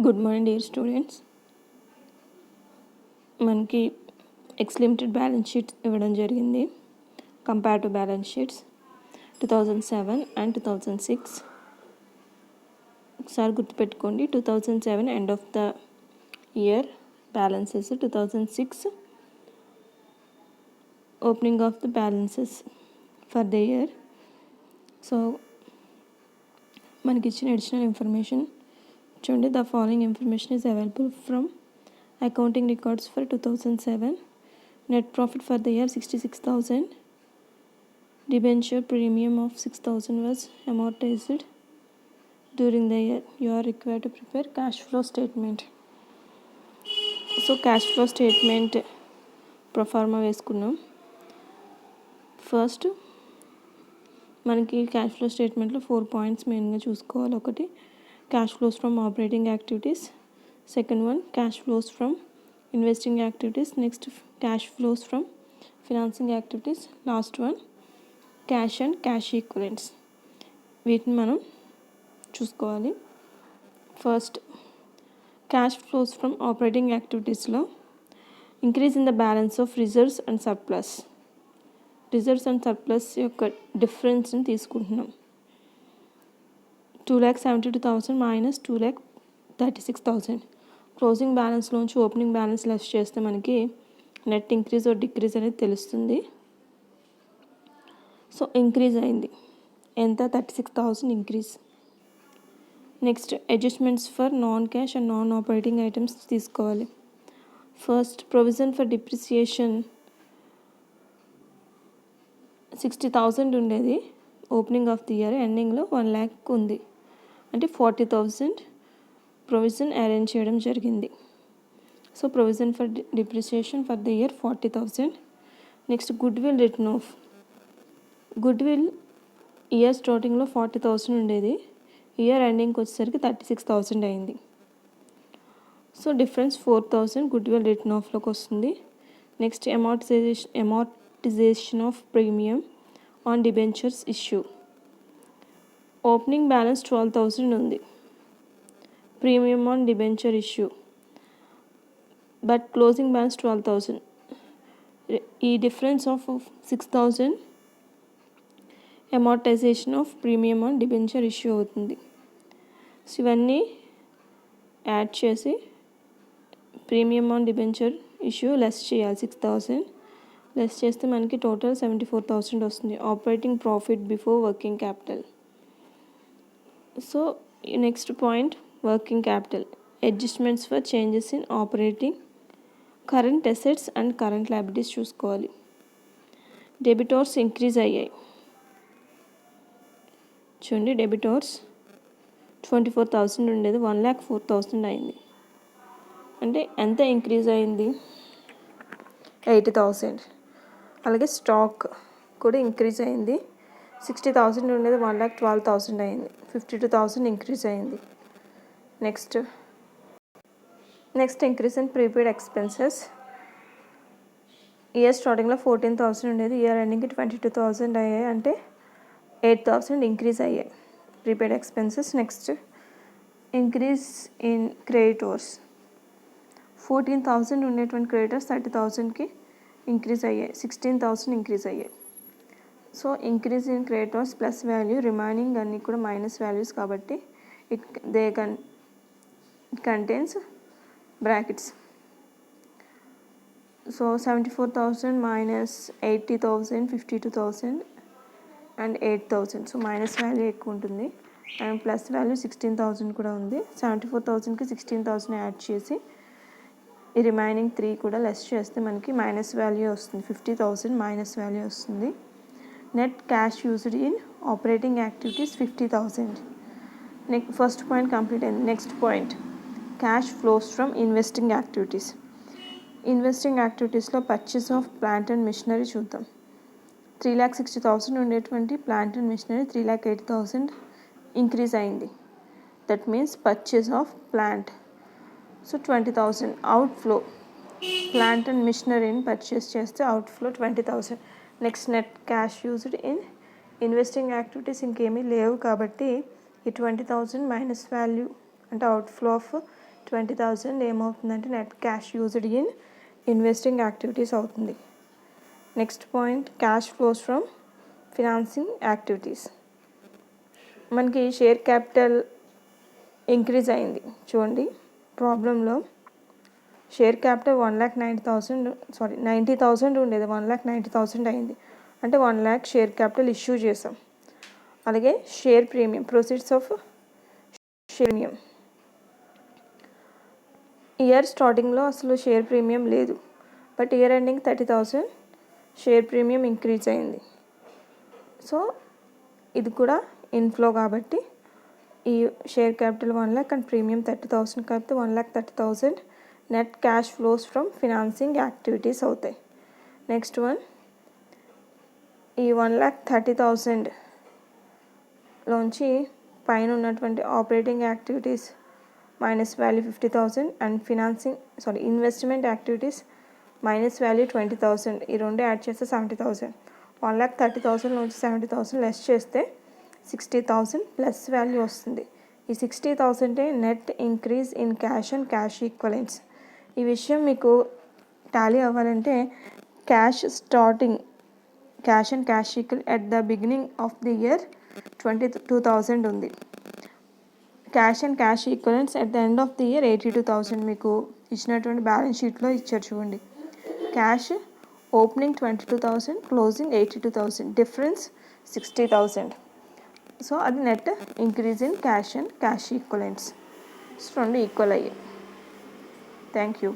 Good morning dear students. మనకి X limited balance sheets ఇవ్వడం జరిగింది. Comparative balance sheets 2007 and 2006. ఒకసారి గుర్తుపెట్టుకోండి, 2007 end of the year balances, 2006 opening of the balances for the year. So మనకి ఇచ్చిన additional information చూడండి. The following information is available from accounting records for 2007. Net profit for the year 66,000. Debenture premium of 6,000 was amortized during the year. You are required to prepare cash flow statement. So cash flow statement pro forma వేసుకున్నాం. First మనకి cash flow స్టేట్మెంట్లో 4 points మెయిన్గా చూసుకోవాలి. ఒకటి cash flows from operating activities, second one cash flows from investing activities, next cash flows from financing activities, last one cash and cash equivalents. వీటిని మనం చూసుకోవాలి. First cash flows from operating యాక్టివిటీస్లో increase in the balance of reserves and surplus. Reserves and surplus యొక్క డిఫరెన్స్ని తీసుకుంటున్నాం. 2,72,000 minus 2,36,000. Closing బ్యాలెన్స్లోంచి opening balance less చేస్తే మనకి నెట్ ఇంక్రీజ్ ఆర్ డిక్రీజ్ అనేది తెలుస్తుంది. సో ఇంక్రీజ్ అయింది. ఎంత? 36,000 increase. Next adjustments for non cash and non operating items తీసుకోవాలి. ఫస్ట్ ప్రొవిజన్ ఫర్ డిప్రిసియేషన్ 60,000 ఉండేది ఓపెనింగ్ ఆఫ్ ది ఇయర్, ఎండింగ్లో 1 lakh ఉంది. అంటే 40,000 ప్రొవిజన్ అరేంజ్ చేయడం జరిగింది. So provision for depreciation for the year 40,000. Next goodwill written off. Goodwill year స్టార్టింగ్లో 40,000 ఉండేది, year ఎండింగ్కి వచ్చేసరికి 36,000 అయింది. So difference 4,000 goodwill written ఆఫ్లోకి వస్తుంది. Next amortisation of premium on debentures issue. Opening balance 12,000 ఉంది, premium on debenture issue, but closing balance 12,000. ఈ difference of 6,000 amortisation of premium on debenture issue అవుతుంది. సో ఇవన్నీ add చేసి premium on debenture issue less చేయాలి. 6,000 less చేస్తే మనకి total 74,000 వస్తుంది. Operating profit before working capital. So next point working capital. Adjustments for changes in operating current assets and current liabilities చూసుకోవాలి. Debtors increase అయ్యాయి. చూడండి, debtors 24,000 ఉండేది 1,04,000 అయింది. అంటే ఎంత ఇంక్రీజ్ అయింది? 80,000. అలాగే స్టాక్ కూడా ఇంక్రీజ్ అయింది. 60,000 ఉండేది 1,12,000 అయింది, 52,000 ఇంక్రీజ్ అయింది. Next increase in prepaid expenses. Year స్టార్టింగ్లో 14,000 ఉండేది, ఇయర్ ఎండింగ్కి 22,000 అయ్యాయి. అంటే 8,000 ఇంక్రీజ్ అయ్యాయి prepaid expenses. Next increase in creditors. 14,000 ఉండేటువంటి క్రెడిటర్స్ 30,000కి ఇంక్రీజ్ అయ్యాయి, 16,000 ఇంక్రీజ్ అయ్యాయి. So increase in creditors plus value, remaining అన్నీ కూడా మైనస్ వాల్యూస్ కాబట్టి it contains brackets. So 74,000 minus 80,000, 52,000 and 8,000. So minus value ఎక్కువ ఉంటుంది అండ్ ప్లస్ వాల్యూ 16,000 కూడా ఉంది. 74,000కి 16,000 యాడ్ చేసి ఈ రిమైనింగ్ 3 కూడా లెస్ చేస్తే మనకి మైనస్ వాల్యూ వస్తుంది, 50,000 మైనస్ వాల్యూ వస్తుంది. Net cash used in operating activities 50,000. First point complete అయింది. Next point cash flows from investing activities. Investing యాక్టివిటీస్లో purchase of plant and machinery చూద్దాం. 3,60,000 ఉండేటువంటి ప్లాంట్ అండ్ మిషనరీ 3,80,000 ఇంక్రీజ్ అయింది. That means purchase of plant. So 20,000 outflow. Plant and మిషనరీని purchase చేస్తే outflow 20,000. Next net cash used in investing activities ఇంకేమీ లేవు కాబట్టి ఈ 20,000 మైనస్ వాల్యూ అంటే అవుట్ ఫ్లో ఆఫ్ 20,000 ఏమవుతుందంటే net cash used in investing activities అవుతుంది. Next point cash flows from financing activities. మనకి షేర్ క్యాపిటల్ ఇంక్రీజ్ అయింది చూడండి. ప్రాబ్లంలో షేర్ క్యాపిటల్ 90,000 ఉండేది, 1,90,000 అయింది. అంటే 1,00,000 షేర్ క్యాపిటల్ ఇష్యూ చేసాం. అలాగే share premium, proceeds of share premium. Year స్టార్టింగ్లో అసలు షేర్ ప్రీమియం లేదు, but year ending 30,000 share premium increase అయింది. సో ఇది కూడా ఇన్ఫ్లో కాబట్టి ఈ షేర్ క్యాపిటల్ 1,00,000 అండ్ ప్రీమియం 30,000 కలిపితే 1,30,000 net cash flows from financing activities అవుతాయి. నెక్స్ట్ వన్, ఈ 1,30,000 లోంచి పైన ఉన్నటువంటి operating activities minus value 50,000 and investment activities minus value 20,000, ఈ రెండు యాడ్ చేస్తే 70,000. 1,30,000 నుంచి 70,000 లెస్ చేస్తే 60,000 ప్లస్ వాల్యూ వస్తుంది. ఈ 60,000 net increase in cash and cash equivalents. ఈ విషయం మీకు టాలీ అవ్వాలంటే cash and cash equal at the beginning of the year 22,000 ఉంది. Cash and cash equivalents at the end of the year 82,000 మీకు ఇచ్చినటువంటి బ్యాలెన్స్ షీట్లో ఇచ్చారు చూడండి. Cash opening 22,000, closing 82,000, difference 60,000. So అది net increase in cash and cash equivalents. రెండు equal అయ్యాయి. Thank you.